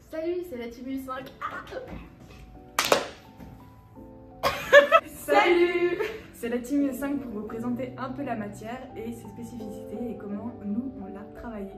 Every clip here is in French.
Salut, c'est la team U5. Salut! C'est la team U5 pour vous présenter un peu la matière et ses spécificités et comment nous on l'a travaillé.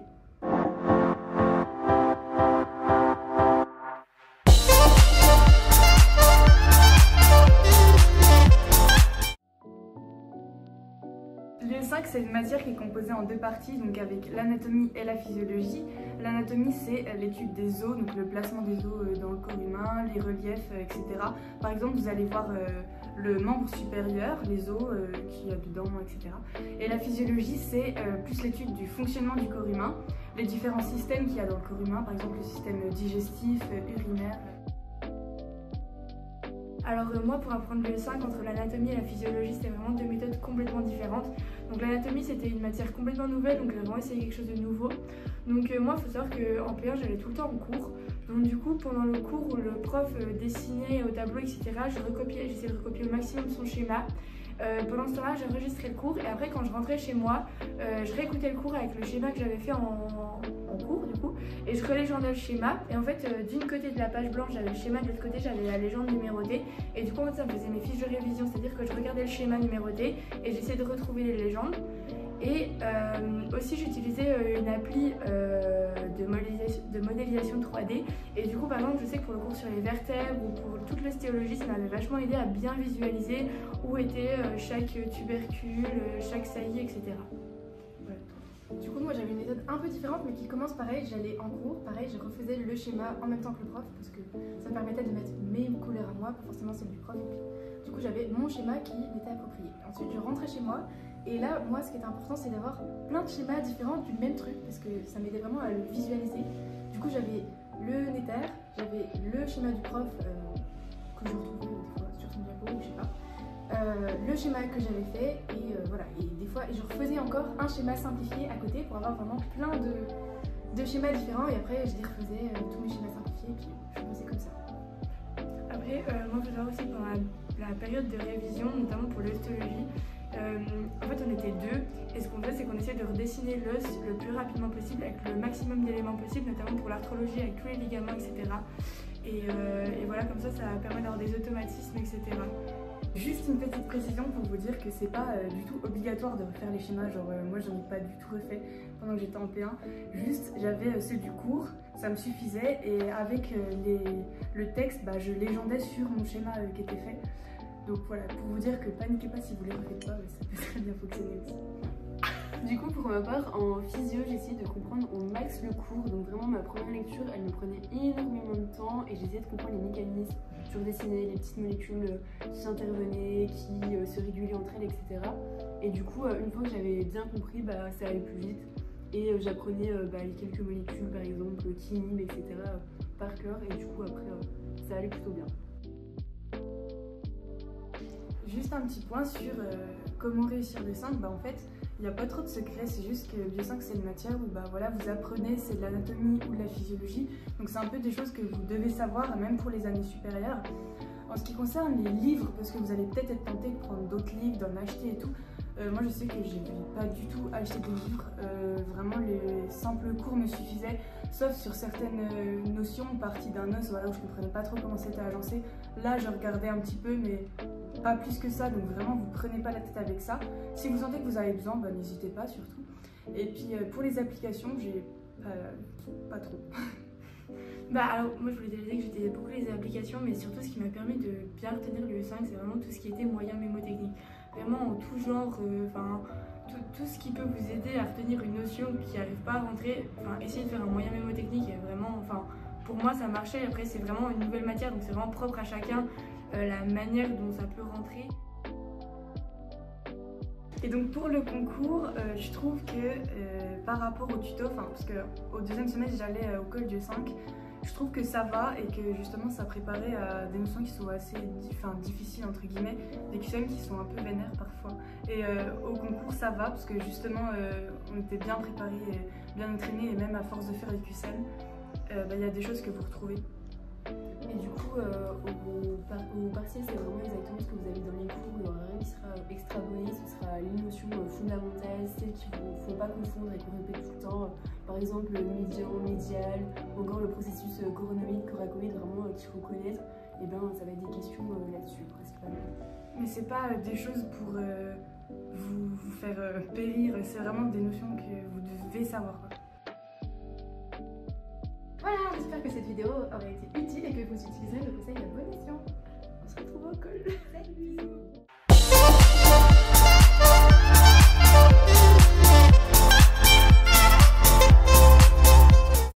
L'UE5 c'est une matière qui est composée en deux parties, donc avec l'anatomie et la physiologie. L'anatomie c'est l'étude des os, donc le placement des os dans le corps humain, les reliefs, etc. Par exemple vous allez voir le membre supérieur, les os qu'il y a dedans, etc. Et la physiologie c'est plus l'étude du fonctionnement du corps humain, les différents systèmes qu'il y a dans le corps humain, par exemple le système digestif, urinaire. Alors moi pour apprendre le 5 entre l'anatomie et la physiologie c'était vraiment deux méthodes complètement différentes. Donc l'anatomie c'était une matière complètement nouvelle, donc j'ai vraiment essayé quelque chose de nouveau. Donc moi il faut savoir qu'en P1 j'allais tout le temps en cours. Donc du coup pendant le cours où le prof dessinait au tableau etc, j'essayais de recopier au maximum son schéma. Pendant ce temps-là, j'enregistrais le cours et après quand je rentrais chez moi, je réécoutais le cours avec le schéma que j'avais fait en cours du coup et je relégendais le schéma et en fait d'une côté de la page blanche j'avais le schéma, de l'autre côté j'avais la légende numérotée et du coup en fait ça me faisait mes fiches de révision, c'est-à-dire que je regardais le schéma numéroté et j'essayais de retrouver les légendes. Et aussi j'utilisais une appli de modélisation 3D et du coup par exemple je sais que pour le cours sur les vertèbres ou pour toute l'ostéologie ça m'avait vachement aidé à bien visualiser où était chaque tubercule, chaque saillie, etc. Voilà. Du coup moi j'avais une méthode un peu différente mais qui commence pareil, j'allais en cours, pareil je refaisais le schéma en même temps que le prof parce que ça me permettait de mettre mes couleurs à moi, pas forcément celles du prof. Du coup j'avais mon schéma qui m'était approprié. Ensuite je rentrais chez moi. Et là, moi, ce qui était important, c'est d'avoir plein de schémas différents du même truc, parce que ça m'aidait vraiment à le visualiser. Du coup, j'avais le Néther, j'avais le schéma du prof, que je retrouvais des fois sur son diapo, ou je sais pas, le schéma que j'avais fait, et voilà. Et des fois, je refaisais encore un schéma simplifié à côté pour avoir vraiment plein de schémas différents, et après, je les refaisais tous mes schémas simplifiés, et puis je faisais comme ça. Après, moi, je faisais aussi pendant la période de révision, notamment pour l'ostéologie. En fait on était deux et ce qu'on fait c'est qu'on essaie de redessiner l'os le plus rapidement possible avec le maximum d'éléments possibles, notamment pour l'arthrologie avec tous les ligaments etc. Et voilà, comme ça permet d'avoir des automatismes etc. Juste une petite précision pour vous dire que c'est pas du tout obligatoire de refaire les schémas, genre moi j'en ai pas du tout refait pendant que j'étais en P1, juste j'avais ceux du cours, ça me suffisait et avec le texte je légendais sur mon schéma qui était fait. Donc voilà, pour vous dire que paniquez pas si vous les refaites pas, ça peut très bien fonctionner aussi. Du coup, pour ma part, en physio, j'ai essayé de comprendre au max le cours. Donc vraiment, ma première lecture, elle me prenait énormément de temps et j'essayais de comprendre les mécanismes, surdessiner les petites molécules qui intervenaient, qui se régulaient entre elles, etc. Et du coup, une fois que j'avais bien compris, ça allait plus vite. Et j'apprenais les quelques molécules, par exemple, qui inhibent, etc. par cœur. Et du coup, après, ça allait plutôt bien. Juste un petit point sur comment réussir le 5, en fait il n'y a pas trop de secrets, c'est juste que le 5 c'est une matière où vous apprenez, c'est de l'anatomie ou de la physiologie, donc c'est un peu des choses que vous devez savoir même pour les années supérieures. En ce qui concerne les livres, parce que vous allez peut-être être tenté de prendre d'autres livres, d'en acheter et tout, moi je sais que j'ai pas du tout acheté des livres, vraiment les simples cours me suffisaient, sauf sur certaines notions parties d'un os où je comprenais pas trop comment c'était agencé. Là je regardais un petit peu mais pas plus que ça, donc vraiment vous prenez pas la tête avec ça. Si vous sentez que vous avez besoin, n'hésitez pas surtout. Et puis pour les applications, j'ai pas trop. Alors moi je voulais déjà dire que j'utilisais beaucoup les applications, mais surtout ce qui m'a permis de bien retenir le 5 c'est vraiment tout ce qui était moyen mémotechnique. Vraiment en tout genre, tout ce qui peut vous aider à retenir une notion qui n'arrive pas à rentrer, essayez de faire un moyen mémotechnique et vraiment, pour moi ça marchait. Après c'est vraiment une nouvelle matière, donc c'est vraiment propre à chacun la manière dont ça peut rentrer. Et donc pour le concours, je trouve que par rapport au tuto, parce qu'au deuxième semestre j'allais au col du 5, je trouve que ça va et que justement ça préparait à des notions qui sont assez difficiles entre guillemets, des QCM qui sont un peu vénères parfois. Et au concours ça va parce que justement on était bien préparés, bien entraînés et même à force de faire les QCM, y a des choses que vous retrouvez. Et du coup, au partiel, c'est vraiment exactement ce que vous avez dans les cours. Il n'y aura rien qui sera extrapolé, ce sera les notions fondamentales, celles qui ne font pas confondre et qu'on répète tout le temps. Par exemple, le médian, médial, ou encore le processus coronoïde, coracoïde, vraiment qu'il faut connaître. Et bien, ça va être des questions là-dessus, principalement. Mais c'est pas des choses pour vous faire périr, c'est vraiment des notions que vous devez savoir, quoi. Voilà, j'espère que cette vidéo aura été utile et que vous utiliserez le conseil de bonne escient. On se retrouve au col. Salut.